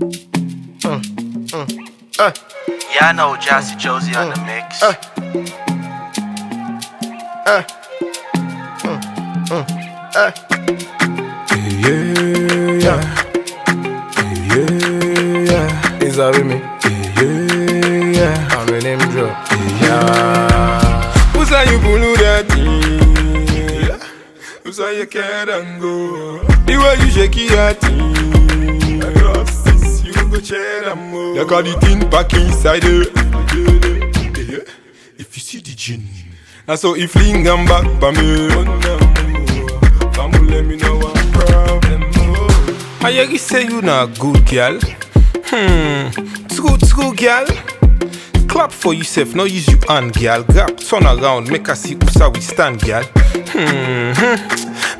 Yeah, I know Jazzy Josie on the mix. Is that with me? I'm in him drop. Who's that you pull that thing? Who's that you care and go? The way you shake your thing, across this you go chair and move. Look at the thing back inside it. If you see the gin, and so if fling and back by me, let me know what problem. I hear you say you not good girl. True girl. Clap for yourself, now use your hand girl. Gap, turn around, make us see who's we stand girl.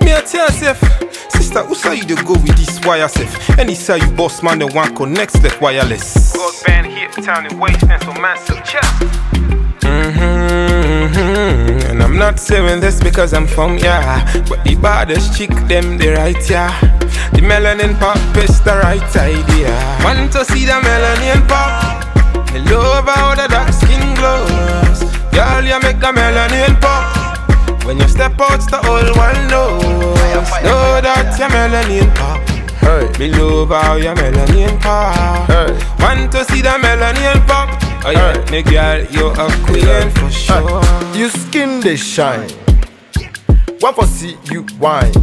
Me I tell yourself, sister, who's you to go with this wire self? Any say you boss man, they want connect like wireless. Broadband hip, town and waist, and so massive chest. And I'm not saying this because I'm from ya, but the baddest chick, them the right ya. The melanin pop is the right idea. Want to see the melanin pop? Me love how the dark skin glows. Girl, you make the melanin pop. When you step out, the whole world knows. Know that your melanin pop. Hey. Me love how your melanin pop. Hey. Want to see the melanin pop? Oh yeah, me girl, you're a queen for sure. You skin they shine. Want for see you wine.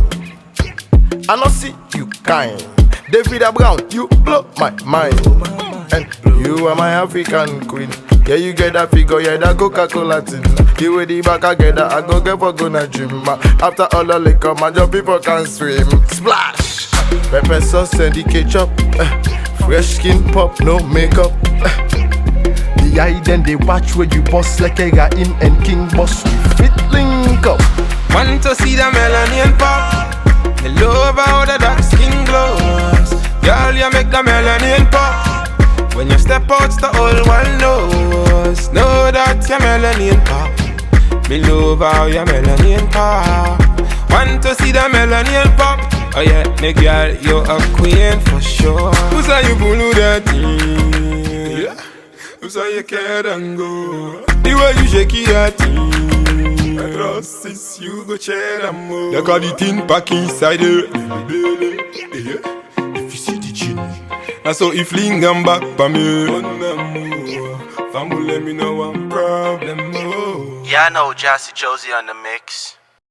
I not see you kind. David Brown, you blow my mind. And you are my African queen. Yeah, you get that figure, yeah, that Coca-Cola tin. You with the back, I get that, I go get for gonna gym. After all the liquor, man, your people can swim. Splash! Pepper sauce and the ketchup. Fresh skin pop, no makeup. The eye then they watch where you boss like a guy in and King Boss. We fit link up. Want to see the melanin pop? Me love how the dark skin glows. Girl, you make the melanin pop. When you step out, the whole world knows. Know that your melanin pop. Me love how your melanin pop. Want to see the melanin pop? Oh yeah, me girl, you're a queen for sure. Who's how you pull that thing? Yeah. Who's how you care and go? The way you shake your thing, across this you go chair and move. Look at the thing back inside it. If you see the gin, and so if fling and back by me, family let me know one problem. Yeah, I know Jazzy Josie on the mix.